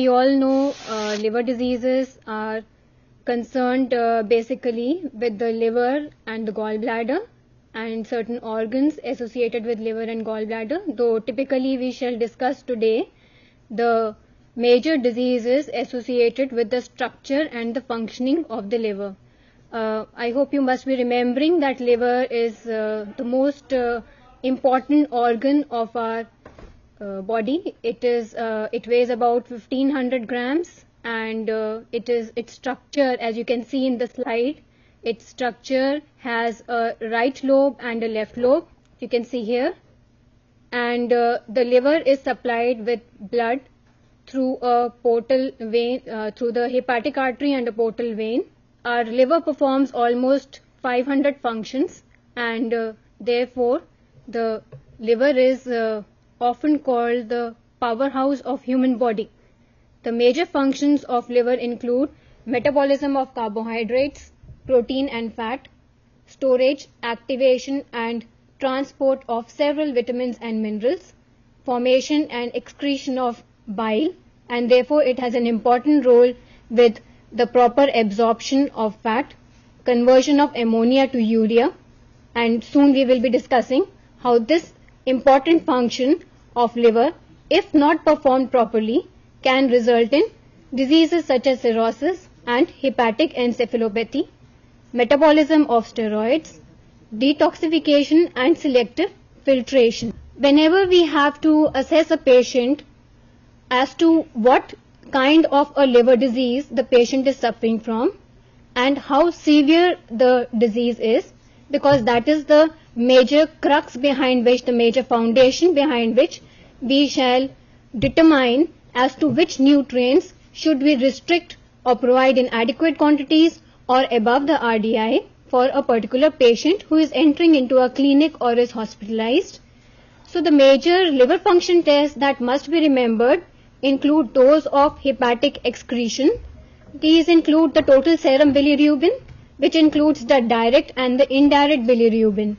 we all know, liver diseases are concerned basically with the liver and the gallbladder and certain organs associated with liver and gallbladder, though typically we shall discuss today the major diseases associated with the structure and the functioning of the liver. I hope you must be remembering that liver is the most important organ of our body. It weighs about 1500 grams, and its structure, as you can see in the slide, its structure has a right lobe and a left lobe, you can see here, and the liver is supplied with blood through a portal vein, through the hepatic artery and a portal vein. Our liver performs almost 500 functions, and therefore the liver is often called the powerhouse of human body. The major functions of liver include metabolism of carbohydrates, protein and fat, storage, activation and transport of several vitamins and minerals, formation and excretion of bile, and therefore it has an important role with the proper absorption of fat, conversion of ammonia to urea, and soon we will be discussing how this important function of liver, if not performed properly, can result in diseases such as cirrhosis and hepatic encephalopathy, metabolism of steroids, detoxification and selective filtration. Whenever we have to assess a patient as to what kind of a liver disease the patient is suffering from and how severe the disease is, because that is the major crux behind which, the major foundation behind which we shall determine as to which nutrients should we restrict or provide in adequate quantities or above the RDI for a particular patient who is entering into a clinic or is hospitalized. So the major liver function tests that must be remembered include those of hepatic excretion. These include the total serum bilirubin, which includes the direct and the indirect bilirubin.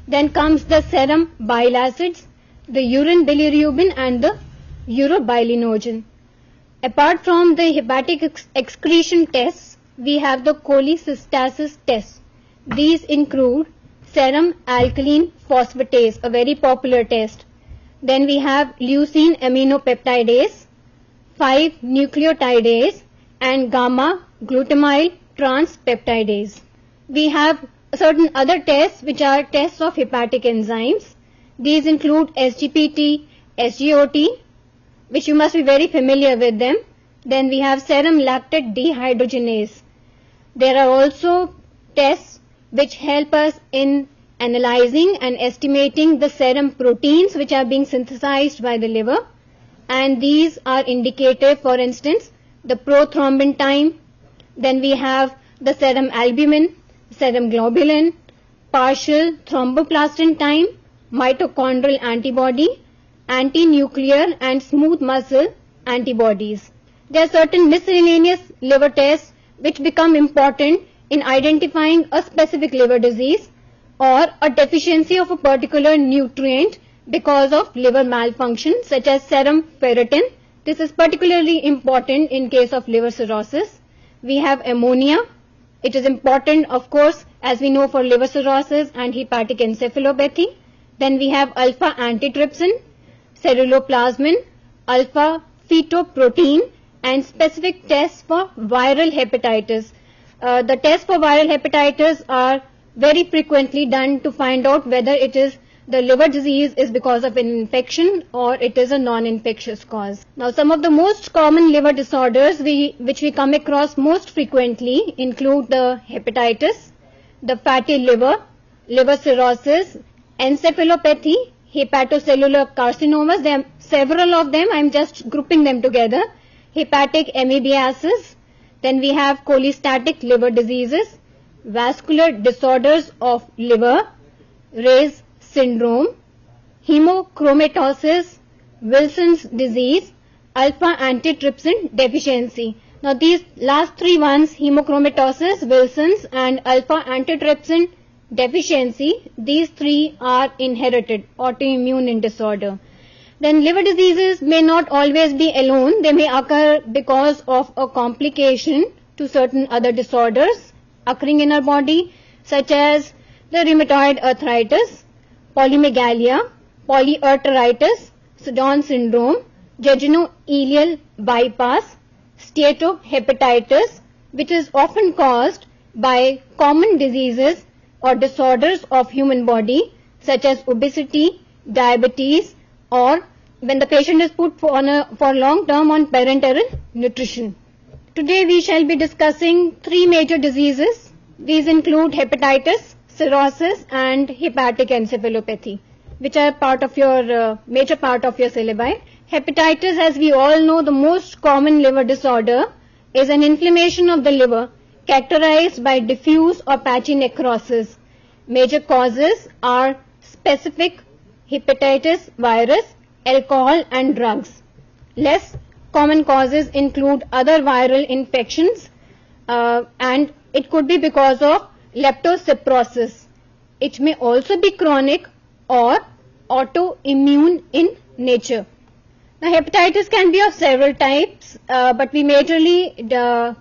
Then comes the serum bile acids, the urine bilirubin and the urobilinogen. Apart from the hepatic excretion tests, we have the cholecystasis tests. These include serum alkaline phosphatase, a very popular test. Then we have leucine aminopeptidase, 5-nucleotidase and gamma glutamyl transpeptidase. We have certain other tests which are tests of hepatic enzymes. These include SGPT, SGOT, which you must be very familiar with them. Then we have serum lactate dehydrogenase. There are also tests which help us in analyzing and estimating the serum proteins which are being synthesized by the liver, and these are indicative, for instance, the prothrombin time. Then we have the serum albumin, serum globulin, partial thromboplastin time, mitochondrial antibody, anti-nuclear and smooth muscle antibodies. There are certain miscellaneous liver tests which become important in identifying a specific liver disease or a deficiency of a particular nutrient because of liver malfunction, such as serum ferritin. This is particularly important in case of liver cirrhosis. We have ammonia. It is important, of course, as we know, for liver cirrhosis and hepatic encephalopathy. Then we have alpha antitrypsin, ceruloplasmin, alpha fetoprotein, and specific tests for viral hepatitis. The tests for viral hepatitis are very frequently done to find out whether it is the liver disease is because of an infection or it is a non-infectious cause. Now, some of the most common liver disorders which we come across most frequently include the hepatitis, the fatty liver, liver cirrhosis, encephalopathy, hepatocellular carcinomas. There are several of them. I am just grouping them together. Hepatic amebiasis. Then we have cholestatic liver diseases, vascular disorders of liver, Ray's syndrome, hemochromatosis, Wilson's disease, alpha antitrypsin deficiency. Now these last three ones, hemochromatosis, Wilson's and alpha antitrypsin deficiency, these three are inherited, autoimmune in disorder. Then liver diseases may not always be alone. They may occur because of a complication to certain other disorders occurring in our body, such as the rheumatoid arthritis, polymegalia, polyarteritis, Down syndrome, jejunal bypass, steatohepatitis, which is often caused by common diseases or disorders of human body, such as obesity, diabetes, or when the patient is put for long term on parenteral nutrition. Today we shall be discussing three major diseases. These include hepatitis, cirrhosis, and hepatic encephalopathy, which are part of your major part of your syllabi. Hepatitis, as we all know, the most common liver disorder, is an inflammation of the liver characterized by diffuse or patchy necrosis. Major causes are specific hepatitis virus, alcohol, and drugs. Less common causes include other viral infections, and it could be because of leptospirosis. It may also be chronic or autoimmune in nature. Now, hepatitis can be of several types, but we majorly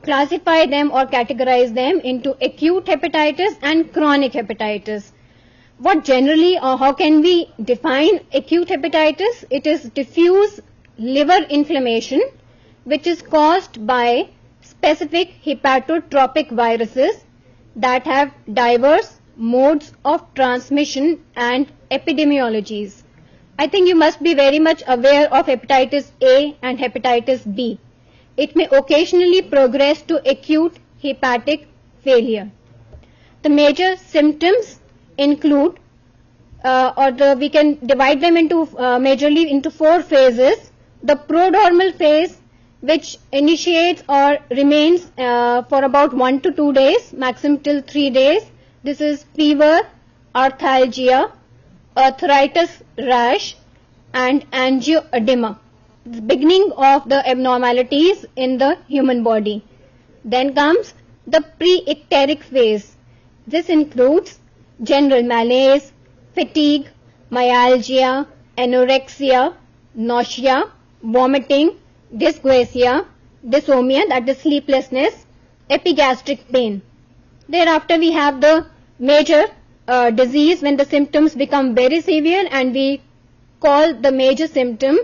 classify them or categorize them into acute hepatitis and chronic hepatitis. What generally or how can we define acute hepatitis? It is diffuse liver inflammation which is caused by specific hepatotropic viruses that have diverse modes of transmission and epidemiologies. I think you must be very much aware of hepatitis A and hepatitis B. It may occasionally progress to acute hepatic failure. The major symptoms include, we can divide them into majorly into four phases. The prodromal phase, which initiates or remains for about 1 to 2 days, maximum till 3 days. This is fever, arthalgia, arthritis rash, and angioedema, the beginning of the abnormalities in the human body. Then comes the pre-icteric phase. This includes general malaise, fatigue, myalgia, anorexia, nausea, vomiting, dysgeusia, dysomia, that is sleeplessness, epigastric pain. Thereafter we have the major disease when the symptoms become very severe, and we call the major symptom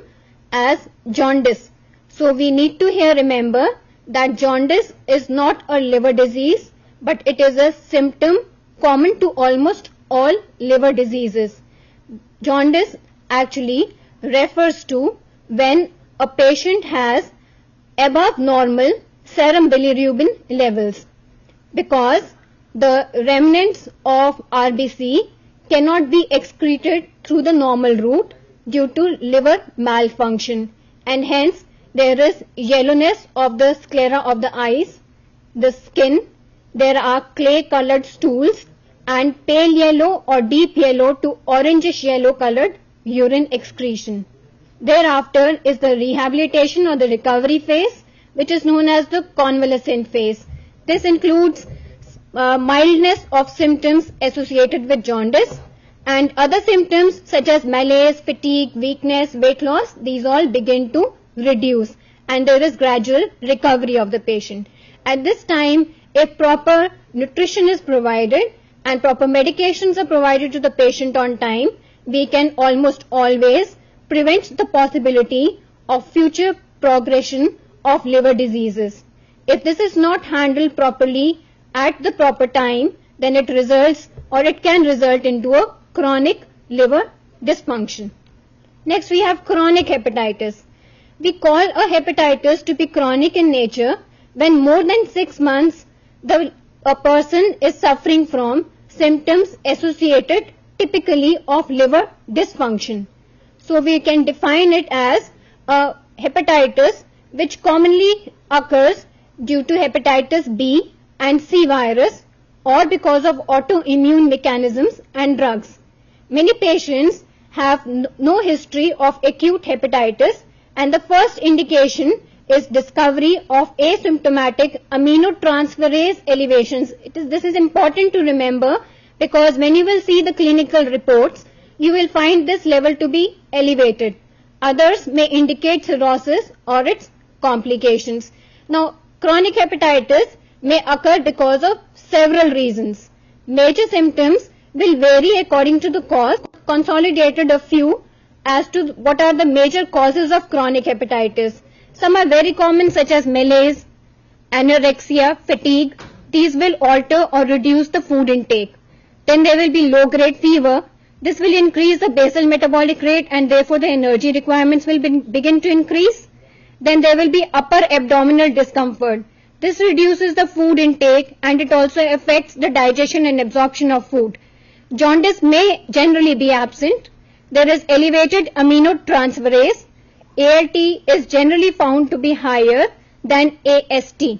as jaundice. So we need to here remember that jaundice is not a liver disease, but it is a symptom common to almost all liver diseases. Jaundice actually refers to when a patient has above normal serum bilirubin levels, because the remnants of RBC cannot be excreted through the normal route due to liver malfunction, and hence there is yellowness of the sclera of the eyes, the skin, there are clay colored stools, and pale yellow or deep yellow to orangish yellow colored urine excretion. Thereafter is the rehabilitation or the recovery phase, which is known as the convalescent phase. This includes mildness of symptoms associated with jaundice, and other symptoms such as malaise, fatigue, weakness, weight loss, these all begin to reduce, and there is gradual recovery of the patient. At this time, if proper nutrition is provided and proper medications are provided to the patient on time, we can almost always prevent the possibility of future progression of liver diseases. If this is not handled properly at the proper time, then it results or it can result into a chronic liver dysfunction. Next we have chronic hepatitis. We call a hepatitis to be chronic in nature when more than 6 months a person is suffering from symptoms associated typically of liver dysfunction. So we can define it as a hepatitis which commonly occurs due to hepatitis B and C virus or because of autoimmune mechanisms and drugs. Many patients have no history of acute hepatitis, and the first indication is discovery of asymptomatic aminotransferase elevations. This is important to remember, because when you will see the clinical reports, you will find this level to be elevated. Others may indicate cirrhosis or its complications. Now, chronic hepatitis may occur because of several reasons. Major symptoms will vary according to the cause. Consolidated a few as to what are the major causes of chronic hepatitis. Some are very common, such as malaise, anorexia, fatigue. These will alter or reduce the food intake. Then there will be low-grade fever. This will increase the basal metabolic rate and therefore the energy requirements will begin to increase. Then there will be upper abdominal discomfort. This reduces the food intake and it also affects the digestion and absorption of food. Jaundice may generally be absent. There is elevated aminotransferase. ALT is generally found to be higher than AST.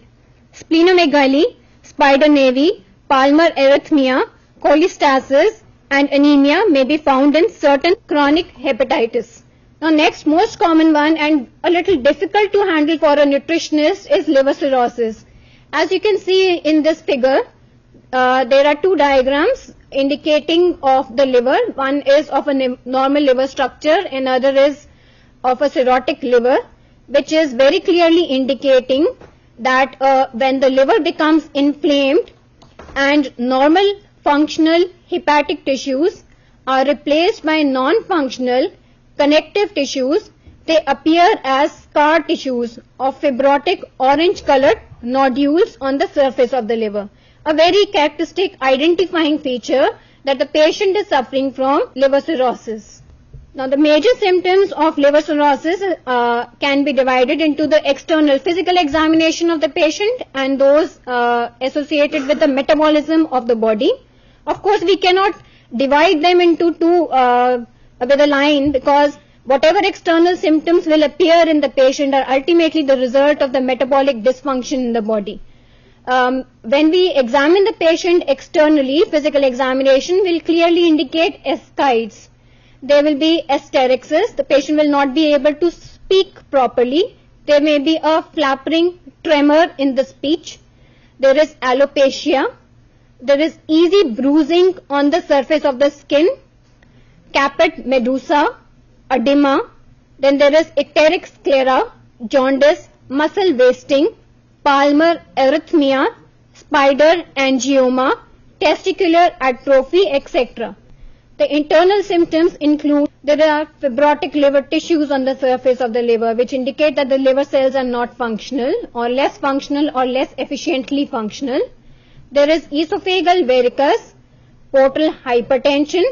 Splenomegaly, spider nevus, palmar erythema, cholestasis and anemia may be found in certain chronic hepatitis. Now next most common one and a little difficult to handle for a nutritionist is liver cirrhosis. As you can see in this figure, there are two diagrams indicating of the liver. One is of a normal liver structure, another is of a cirrhotic liver, which is very clearly indicating that when the liver becomes inflamed and normal functional hepatic tissues are replaced by non-functional connective tissues, they appear as scar tissues of fibrotic orange colored nodules on the surface of the liver. A very characteristic identifying feature that the patient is suffering from liver cirrhosis. Now the major symptoms of liver cirrhosis can be divided into the external physical examination of the patient and those associated with the metabolism of the body. Of course, we cannot divide them into two with a line because whatever external symptoms will appear in the patient are ultimately the result of the metabolic dysfunction in the body. When we examine the patient externally, physical examination will clearly indicate ascites. There will be asterixis. The patient will not be able to speak properly. There may be a flapping tremor in the speech. There is alopecia. There is easy bruising on the surface of the skin, caput medusa, edema. Then there is icteric sclera, jaundice, muscle wasting, palmar erythema, spider angioma, testicular atrophy, etc. The internal symptoms include there are fibrotic liver tissues on the surface of the liver which indicate that the liver cells are not functional or less efficiently functional. There is esophageal varicose, portal hypertension.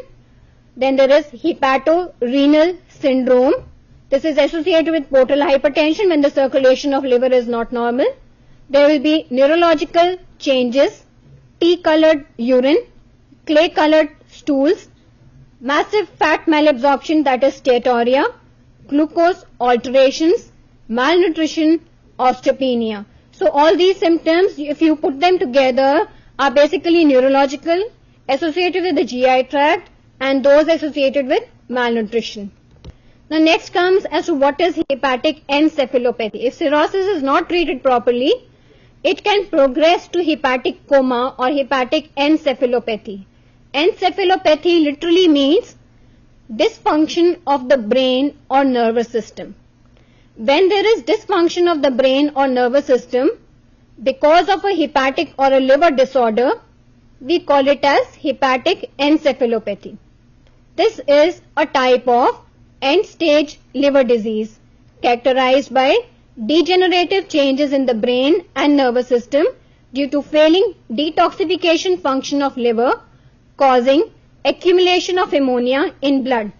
Then there is hepatorenal syndrome. This is associated with portal hypertension when the circulation of liver is not normal. There will be neurological changes, tea-colored urine, clay-colored stools, massive fat malabsorption, that is steatorrhea, glucose alterations, malnutrition, osteopenia. So all these symptoms, if you put them together, are basically neurological, associated with the GI tract and those associated with malnutrition. Now next comes as to what is hepatic encephalopathy. If cirrhosis is not treated properly, it can progress to hepatic coma or hepatic encephalopathy. Encephalopathy literally means dysfunction of the brain or nervous system. When there is dysfunction of the brain or nervous system because of a hepatic or a liver disorder, we call it as hepatic encephalopathy. This is a type of end-stage liver disease characterized by degenerative changes in the brain and nervous system due to failing detoxification function of liver, causing accumulation of ammonia in blood.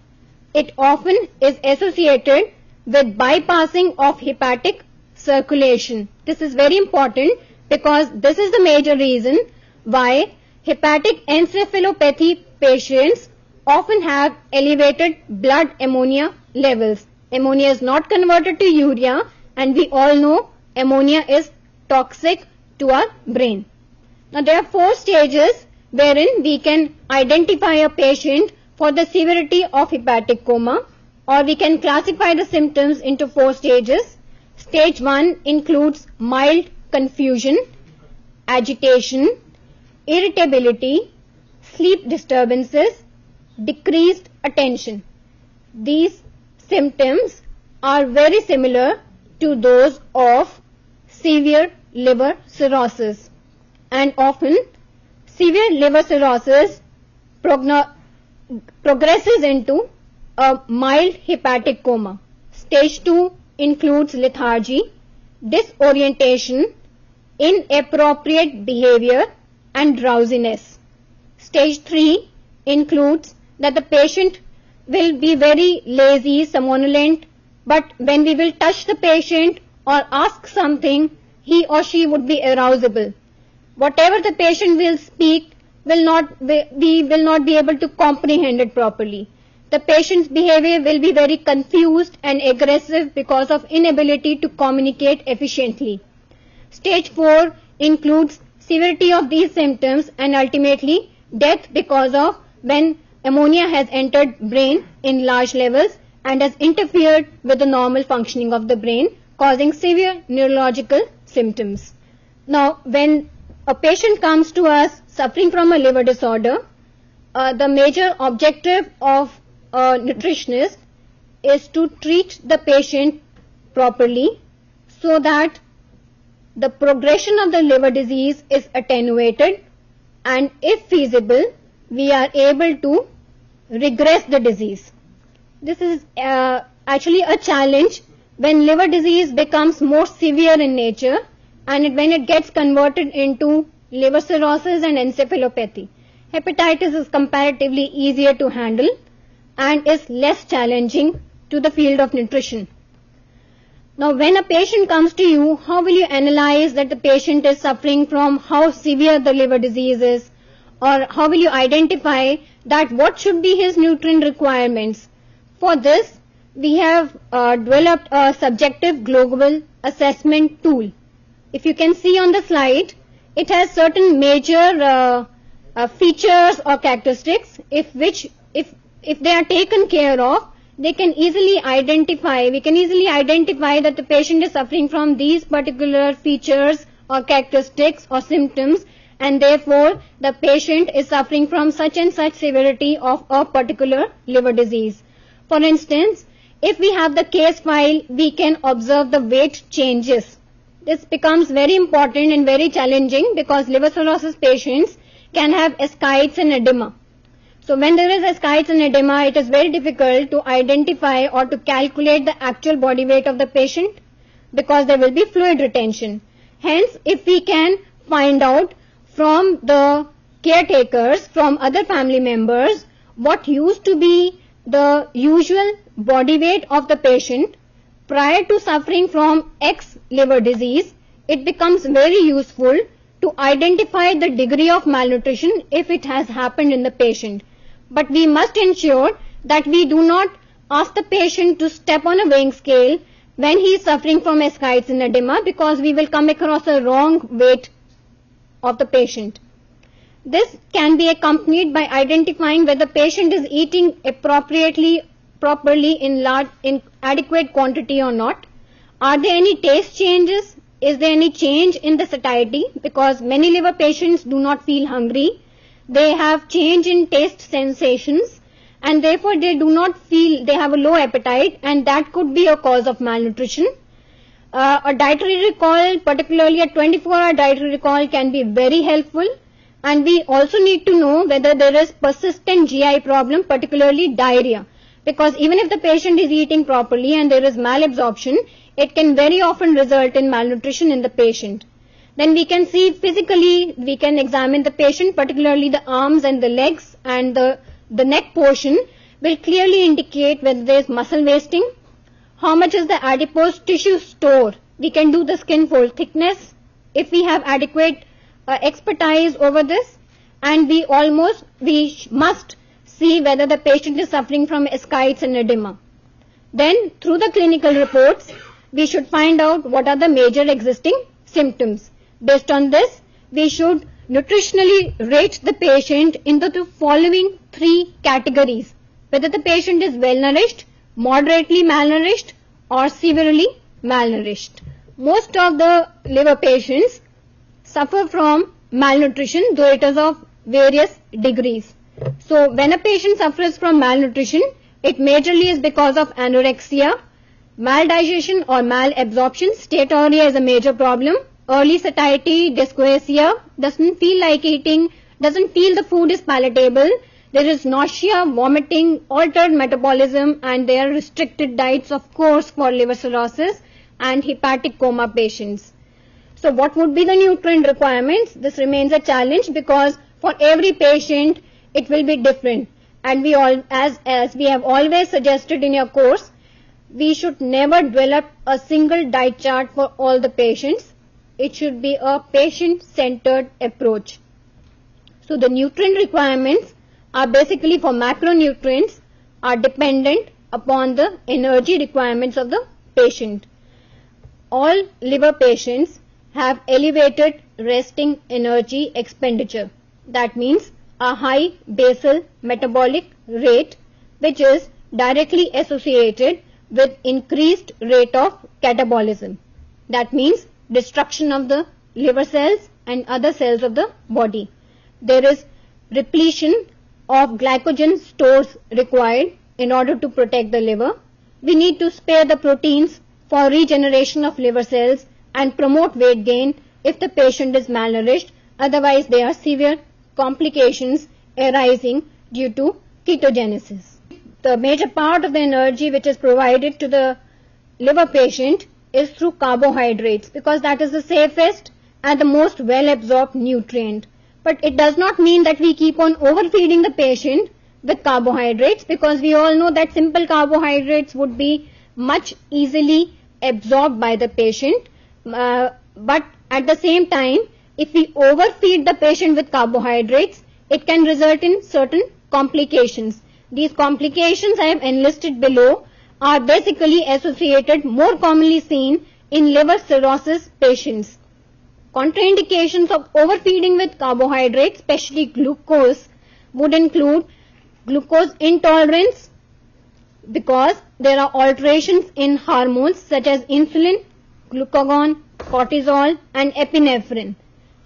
It often is associated with bypassing of hepatic circulation. This is very important because this is the major reason why hepatic encephalopathy patients often have elevated blood ammonia levels. Ammonia is not converted to urea and we all know ammonia is toxic to our brain. Now there are 4 stages wherein we can identify a patient for the severity of hepatic coma, or we can classify the symptoms into 4 stages. Stage 1 includes mild confusion, agitation, irritability, sleep disturbances, decreased attention. These symptoms are very similar to those of severe liver cirrhosis, and often severe liver cirrhosis progresses into a mild hepatic coma. Stage 2 includes lethargy, disorientation, inappropriate behavior, and drowsiness. Stage 3 includes that the patient will be very lazy, somnolent, but when we will touch the patient or ask something, he or she would be arousable. Whatever the patient will speak, we will not be able to comprehend it properly. The patient's behavior will be very confused and aggressive because of inability to communicate efficiently. Stage 4 includes severity of these symptoms and ultimately death because of when ammonia has entered brain in large levels and has interfered with the normal functioning of the brain, causing severe neurological symptoms. Now, when a patient comes to us suffering from a liver disorder, the major objective of a nutritionist is to treat the patient properly so that the progression of the liver disease is attenuated, and if feasible, we are able to regress the disease. This is actually a challenge when liver disease becomes more severe in nature and when it gets converted into liver cirrhosis and encephalopathy. Hepatitis is comparatively easier to handle and is less challenging to the field of nutrition. Now, when a patient comes to you, how will you analyze that the patient is suffering from how severe the liver disease is, or how will you identify that what should be his nutrient requirements? For this, we have developed a subjective global assessment tool. If you can see on the slide, it has certain major features or characteristics if they are taken care of, we can easily identify that the patient is suffering from these particular features or characteristics or symptoms, and therefore the patient is suffering from such and such severity of a particular liver disease. For instance, if we have the case file, we can observe the weight changes. This becomes very important and very challenging because liver cirrhosis patients can have ascites and edema. So when there is ascites and edema, it is very difficult to identify or to calculate the actual body weight of the patient because there will be fluid retention. Hence, if we can find out from the caretakers, from other family members, what used to be the usual body weight of the patient prior to suffering from X liver disease, it becomes very useful to identify the degree of malnutrition if it has happened in the patient. But we must ensure that we do not ask the patient to step on a weighing scale when he is suffering from ascites and edema, because we will come across a wrong weight of the patient. This can be accompanied by identifying whether the patient is eating properly in adequate quantity or not. Are there any taste changes? Is there any change in the satiety? Because many liver patients do not feel hungry. They have change in taste sensations and therefore they have a low appetite, and that could be a cause of malnutrition. A dietary recall, particularly a 24-hour dietary recall, can be very helpful, and we also need to know whether there is persistent GI problem, particularly diarrhea, because even if the patient is eating properly and there is malabsorption, it can very often result in malnutrition in the patient. Then we can see physically, we can examine the patient, particularly the arms and the legs, and the neck portion will clearly indicate whether there is muscle wasting, how much is the adipose tissue store. We can do the skin fold thickness if we have adequate expertise over this, and we must see whether the patient is suffering from ascites and edema. Then through the clinical reports, we should find out what are the major existing symptoms. Based on this, we should nutritionally rate the patient into the following 3 categories: whether the patient is well nourished, moderately malnourished, or severely malnourished. Most of the liver patients suffer from malnutrition, though it is of various degrees. So when a patient suffers from malnutrition, It majorly is because of anorexia, maldigestion or malabsorption. Steatorrhea is a major problem. Early satiety, dysgeusia, doesn't feel like eating, doesn't feel the food is palatable. There is nausea, vomiting, altered metabolism, and there are restricted diets, of course, for liver cirrhosis and hepatic coma patients. So what would be the nutrient requirements? This remains a challenge because for every patient it will be different. And we all, as we have always suggested in your course, we should never develop a single diet chart for all the patients. It should be a patient-centered approach. So the nutrient requirements are basically for macronutrients are dependent upon the energy requirements of the patient. All liver patients have elevated resting energy expenditure. That means a high basal metabolic rate, which is directly associated with increased rate of catabolism. That means destruction of the liver cells and other cells of the body. There is repletion of glycogen stores required in order to protect the liver. We need to spare the proteins for regeneration of liver cells and promote weight gain if the patient is malnourished. Otherwise, there are severe complications arising due to ketogenesis. The major part of the energy which is provided to the liver patient is through carbohydrates because that is the safest and the most well absorbed nutrient. But it does not mean that we keep on overfeeding the patient with carbohydrates because we all know that simple carbohydrates would be much easily absorbed by the patient. But at the same time, if we overfeed the patient with carbohydrates, it can result in certain complications. These complications I have enlisted below are basically associated, more commonly seen in liver cirrhosis patients. Contraindications of overfeeding with carbohydrates, especially glucose, would include glucose intolerance because there are alterations in hormones such as insulin, glucagon, cortisol and epinephrine.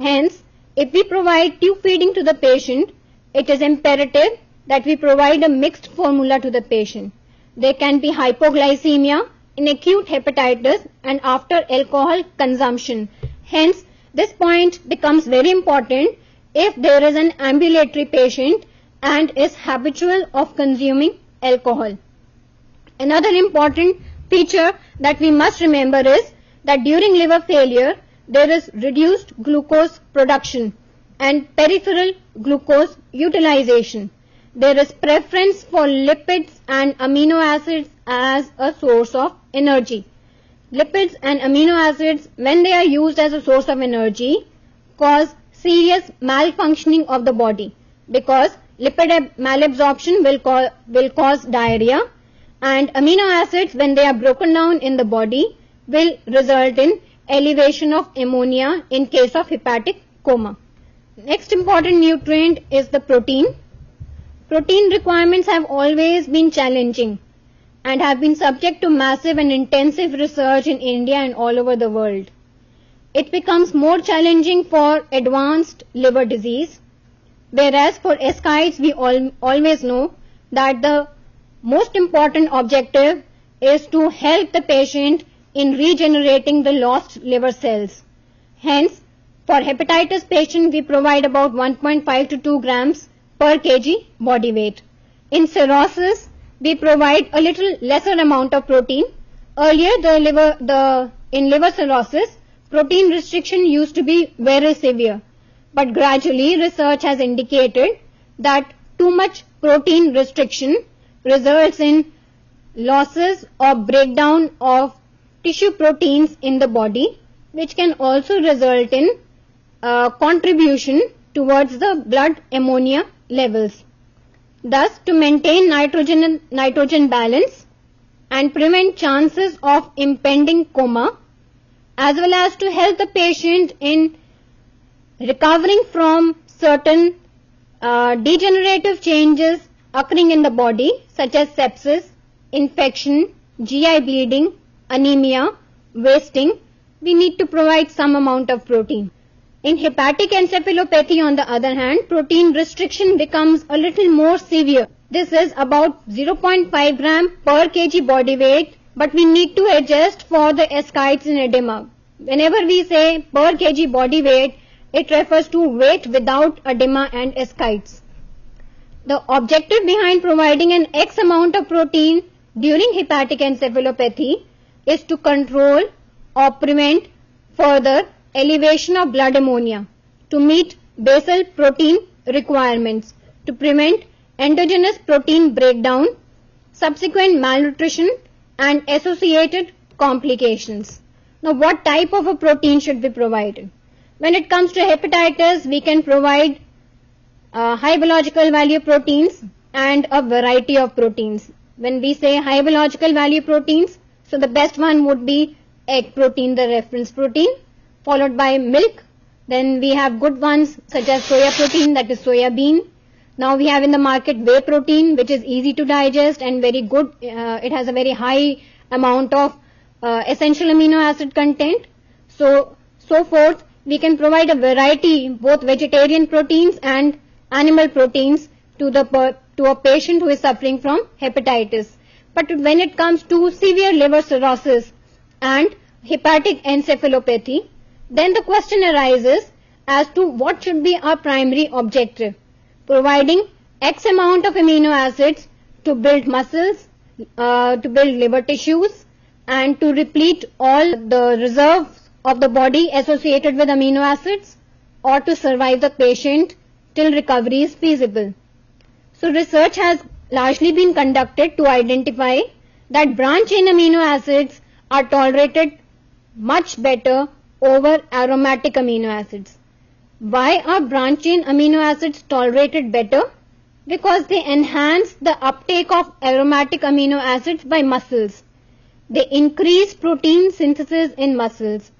Hence, if we provide tube feeding to the patient, it is imperative that we provide a mixed formula to the patient. There can be hypoglycemia in acute hepatitis and after alcohol consumption. Hence, this point becomes very important if there is an ambulatory patient and is habitual of consuming alcohol. Another important feature that we must remember is that during liver failure, there is reduced glucose production and peripheral glucose utilization. There is preference for lipids and amino acids as a source of energy. Lipids and amino acids, when they are used as a source of energy, cause serious malfunctioning of the body because lipid malabsorption will cause diarrhea, and amino acids, when they are broken down in the body, will result in elevation of ammonia in case of hepatic coma. Next important nutrient is the protein. Protein requirements have always been challenging and have been subject to massive and intensive research in India and all over the world. It becomes more challenging for advanced liver disease, whereas for ascites we always know that the most important objective is to help the patient in regenerating the lost liver cells. Hence, for hepatitis patient we provide about 1.5 to 2 grams per kg body weight. In cirrhosis, we provide a little lesser amount of protein. Earlier, in liver cirrhosis, protein restriction used to be very severe. But gradually, research has indicated that too much protein restriction results in losses or breakdown of tissue proteins in the body, which can also result in contribution towards the blood ammonia levels. Thus, to maintain nitrogen balance and prevent chances of impending coma, as well as to help the patient in recovering from certain degenerative changes occurring in the body such as sepsis, infection, GI bleeding, anemia, wasting, we need to provide some amount of protein. In hepatic encephalopathy, on the other hand, protein restriction becomes a little more severe This is about 0.5 gram per kg body weight, but we need to adjust for the ascites in edema. Whenever we say per kg body weight, it refers to weight without edema and ascites. The objective behind providing an X amount of protein during hepatic encephalopathy is to control or prevent further elevation of blood ammonia, to meet basal protein requirements, to prevent endogenous protein breakdown, subsequent malnutrition and associated complications. Now, what type of a protein should be provided? When it comes to hepatitis, we can provide high biological value proteins and a variety of proteins. When we say high biological value proteins, so the best one would be egg protein, the reference protein, followed by milk. Then we have good ones such as soya protein, that is soya bean. Now we have in the market whey protein, which is easy to digest and very good. It has a very high amount of essential amino acid content. So forth, we can provide a variety, both vegetarian proteins and animal proteins to a patient who is suffering from hepatitis. But when it comes to severe liver cirrhosis and hepatic encephalopathy, then the question arises as to what should be our primary objective. Providing X amount of amino acids to build muscles, to build liver tissues, and to replete all the reserves of the body associated with amino acids, or to survive the patient till recovery is feasible. So research has largely been conducted to identify that branch chain amino acids are tolerated much better over aromatic amino acids. Why are branch chain amino acids tolerated better? Because they enhance the uptake of aromatic amino acids by muscles. They increase protein synthesis in muscles.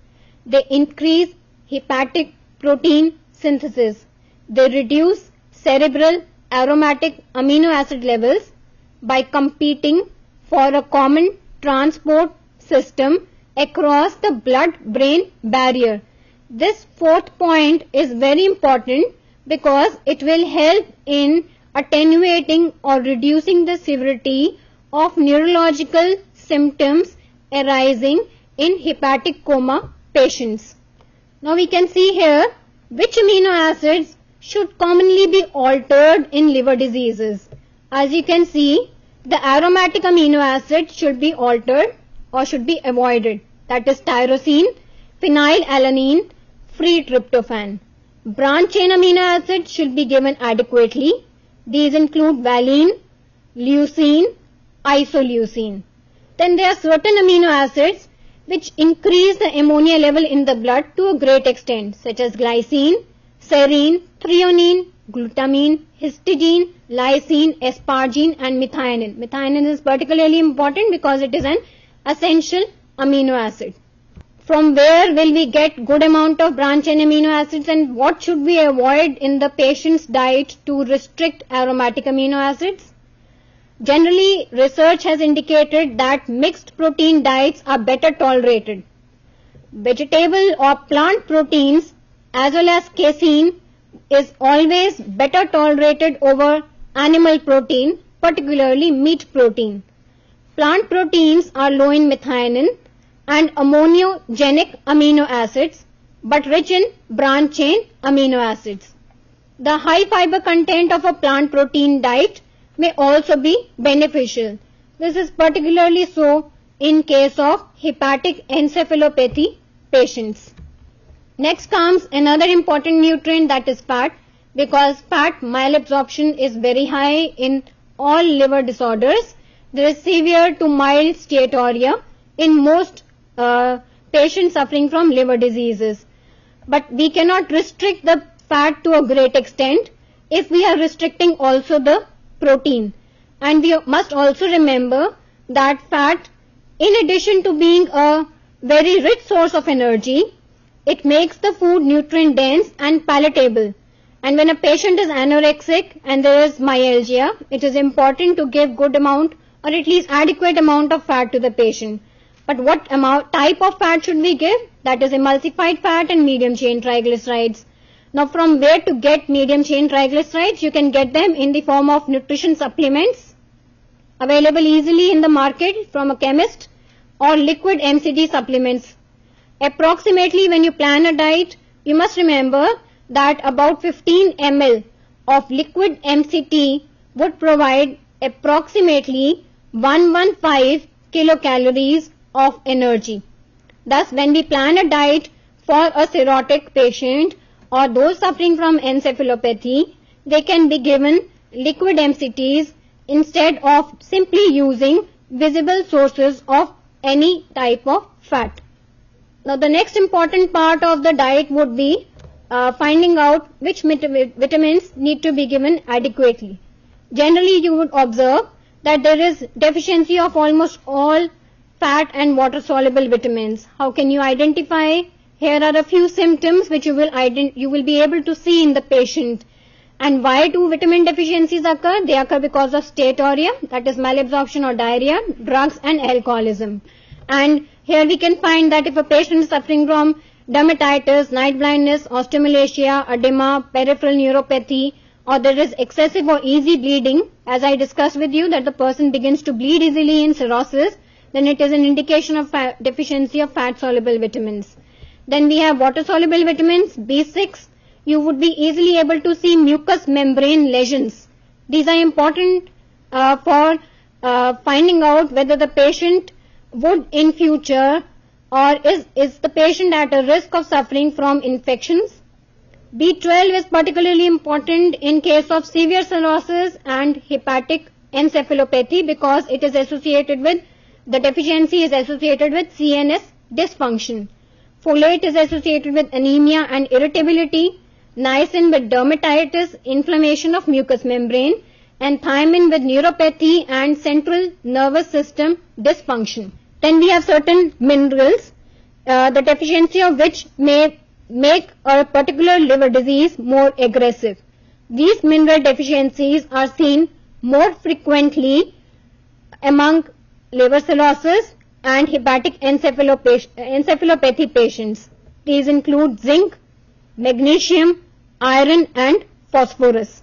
They increase hepatic protein synthesis. They reduce cerebral aromatic amino acid levels by competing for a common transport system across the blood-brain barrier. This fourth point is very important because it will help in attenuating or reducing the severity of neurological symptoms arising in hepatic coma patients. Now we can see here which amino acids should commonly be altered in liver diseases. As you can see, the aromatic amino acid should be altered or should be avoided. That is tyrosine, phenylalanine, free tryptophan. Branch chain amino acids should be given adequately. These include valine, leucine, isoleucine. Then there are certain amino acids which increase the ammonia level in the blood to a great extent, such as glycine, serine, threonine, glutamine, histidine, lysine, asparagine and methionine. Methionine is particularly important because it is an essential amino acid. From where will we get good amount of branch chain amino acids, and what should we avoid in the patient's diet to restrict aromatic amino acids? Generally, research has indicated that mixed protein diets are better tolerated. Vegetable or plant proteins as well as casein is always better tolerated over animal protein, particularly meat protein. Plant proteins are low in methionine and ammonogenic amino acids, but rich in branch chain amino acids. The high fiber content of a plant protein diet may also be beneficial. This is particularly so in case of hepatic encephalopathy patients. Next comes another important nutrient, that is fat, because fat malabsorption is very high in all liver disorders. There is severe to mild steatorrhea in most patients suffering from liver diseases. But we cannot restrict the fat to a great extent if we are restricting also the protein. And we must also remember that fat, in addition to being a very rich source of energy, it makes the food nutrient dense and palatable. And when a patient is anorexic and there is myalgia, it is important to give good amount or at least adequate amount of fat to the patient. But what type of fat should we give? That is emulsified fat and medium chain triglycerides. Now from where to get medium chain triglycerides? You can get them in the form of nutrition supplements available easily in the market from a chemist, or liquid MCT supplements. Approximately when you plan a diet, you must remember that about 15 ml of liquid MCT would provide approximately 115 kilocalories of energy. Thus, when we plan a diet for a cirrhotic patient or those suffering from encephalopathy, they can be given liquid MCTs instead of simply using visible sources of any type of fat. Now, the next important part of the diet would be finding out which vitamins need to be given adequately. Generally, you would observe that there is deficiency of almost all fat and water soluble vitamins. How can you identify? Here are a few symptoms which you will be able to see in the patient. And why do vitamin deficiencies occur? They occur because of steatorrhea, that is malabsorption or diarrhea, drugs and alcoholism. And here we can find that if a patient is suffering from dermatitis, night blindness, osteomalacia, edema, peripheral neuropathy, or there is excessive or easy bleeding, as I discussed with you that the person begins to bleed easily in cirrhosis, then it is an indication of deficiency of fat soluble vitamins. Then we have water soluble vitamins, B6. You would be easily able to see mucous membrane lesions. These are important for finding out whether the patient would in future, or is the patient at a risk of suffering from infections. B12 is particularly important in case of severe cirrhosis and hepatic encephalopathy because it is associated with, the deficiency is associated with CNS dysfunction. Folate is associated with anemia and irritability, niacin with dermatitis, inflammation of mucous membrane, and thiamine with neuropathy and central nervous system dysfunction. Then we have certain minerals, the deficiency of which may make a particular liver disease more aggressive. These mineral deficiencies are seen more frequently among liver cirrhosis and hepatic encephalopathy patients. These include zinc, magnesium, iron and phosphorus.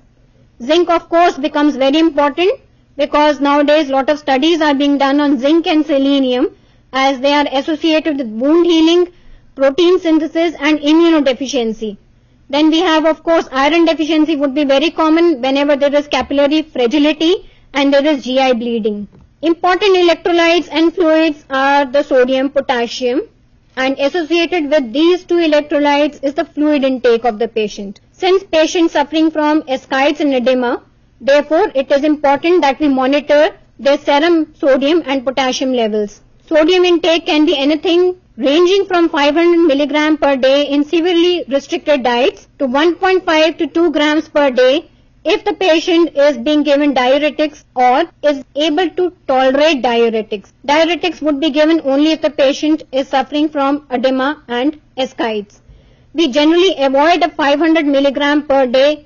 Zinc of course becomes very important because nowadays lot of studies are being done on zinc and selenium as they are associated with wound healing, protein synthesis and immunodeficiency. Then we have of course iron deficiency would be very common whenever there is capillary fragility and there is GI bleeding. Important electrolytes and fluids are the sodium, potassium, and associated with these two electrolytes is the fluid intake of the patient. Since patients suffering from ascites and edema, therefore it is important that we monitor their serum sodium and potassium levels. Sodium intake can be anything ranging from 500 milligram per day in severely restricted diets to 1.5 to 2 grams per day if the patient is being given diuretics or is able to tolerate diuretics. Diuretics would be given only if the patient is suffering from edema and ascites. We generally avoid a 500 milligram per day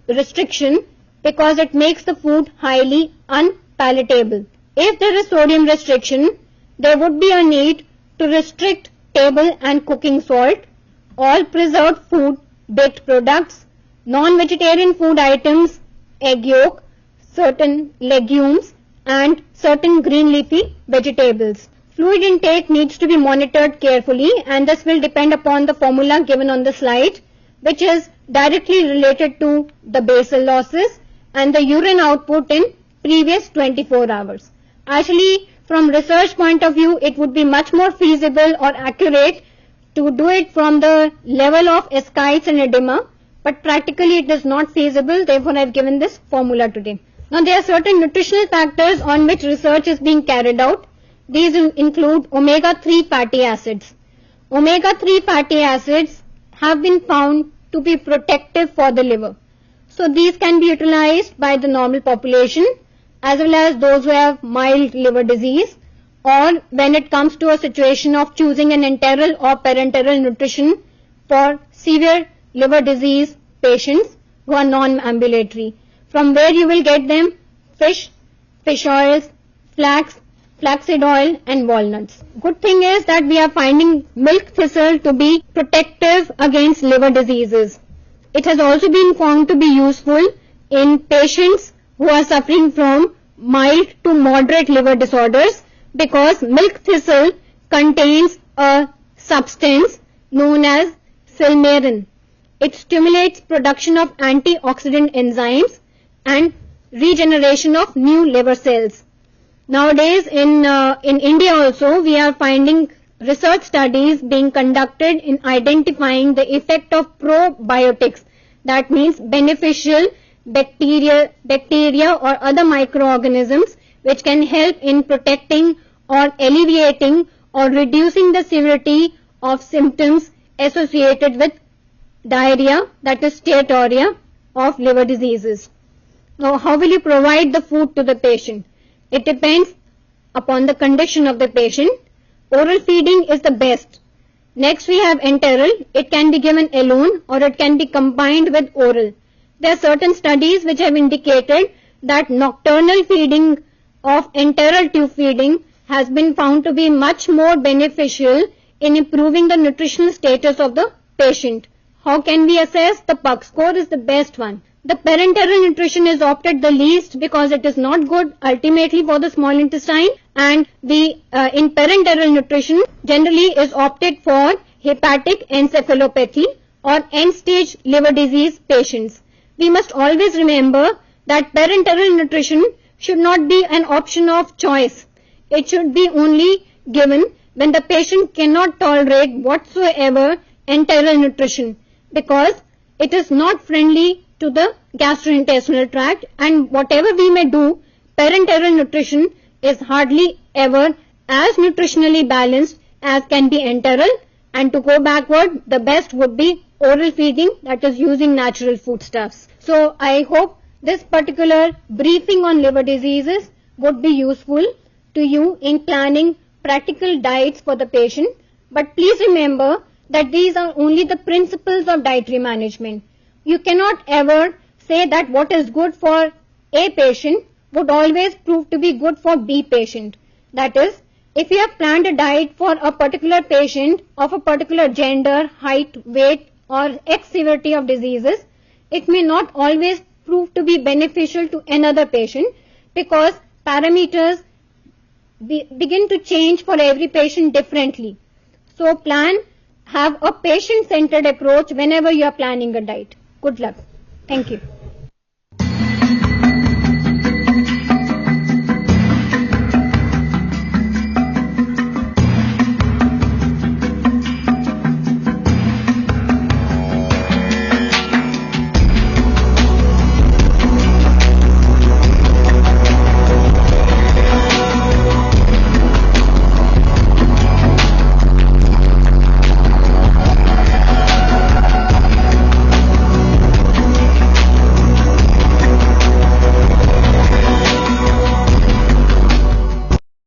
restriction because it makes the food highly unpalatable. If there is sodium restriction, there would be a need to restrict table and cooking salt, all preserved food, baked products, non-vegetarian food items, egg yolk, certain legumes and certain green leafy vegetables. Fluid intake needs to be monitored carefully and this will depend upon the formula given on the slide, which is directly related to the basal losses and the urine output in previous 24 hours. Actually, from research point of view, it would be much more feasible or accurate to do it from the level of ascites and edema, but practically it is not feasible, therefore I have given this formula today. Now there are certain nutritional factors on which research is being carried out. These include omega-3 fatty acids. Omega-3 fatty acids have been found to be protective for the liver. So these can be utilized by the normal population as well as those who have mild liver disease, or when it comes to a situation of choosing an enteral or parenteral nutrition for severe liver disease patients who are non-ambulatory. From where you will get them? Fish, fish oils, flax, flaxseed oil and walnuts. Good thing is that we are finding milk thistle to be protective against liver diseases. It has also been found to be useful in patients who are suffering from mild to moderate liver disorders because milk thistle contains a substance known as silmarin. It stimulates production of antioxidant enzymes and regeneration of new liver cells. Nowadays in India also we are finding research studies being conducted in identifying the effect of probiotics, that means beneficial bacteria or other microorganisms which can help in protecting or alleviating or reducing the severity of symptoms associated with diarrhea, that is steatorrhea of liver diseases. Now, how will you provide the food to the patient? It depends upon the condition of the patient. Oral feeding is the best. Next we have enteral. It can be given alone or it can be combined with oral. There are certain studies which have indicated that nocturnal feeding of enteral tube feeding has been found to be much more beneficial in improving the nutritional status of the patient. How can we assess? The PUC score is the best one. The parenteral nutrition is opted the least because it is not good ultimately for the small intestine, and the in parenteral nutrition generally is opted for hepatic encephalopathy or end-stage liver disease patients. We must always remember that parenteral nutrition should not be an option of choice. It should be only given when the patient cannot tolerate whatsoever enteral nutrition because it is not friendly to the gastrointestinal tract, and whatever we may do, parenteral nutrition is hardly ever as nutritionally balanced as can be enteral, and to go backward, the best would be oral feeding, that is using natural foodstuffs. So I hope this particular briefing on liver diseases would be useful to you in planning practical diets for the patient, but please remember that these are only the principles of dietary management. You cannot ever say that what is good for A patient would always prove to be good for B patient. That is, if you have planned a diet for a particular patient of a particular gender, height, weight or X severity of diseases, it may not always prove to be beneficial to another patient because parameters begin to change for every patient differently. So have a patient-centered approach whenever you are planning a diet. Good luck. Thank you.